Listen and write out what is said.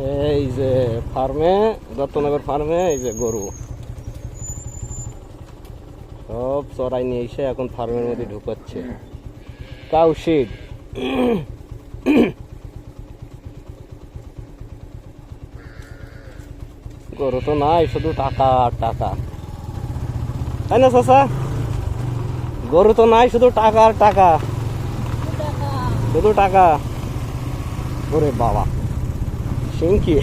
এই যে ফার্মে, দত্তনগর ফার্মে এই যে গরু সব চড়াই নিয়ে এসে এখন ফার্মের মধ্যে ঢুকাচ্ছে। কাউশিক গরু তো নাই, শুধু টাকা আর টাকা, তাই না চাচা? গরু তো নাই, শুধু টাকা আর টাকা, শুধু টাকা। ওরে বাবা, সিংকি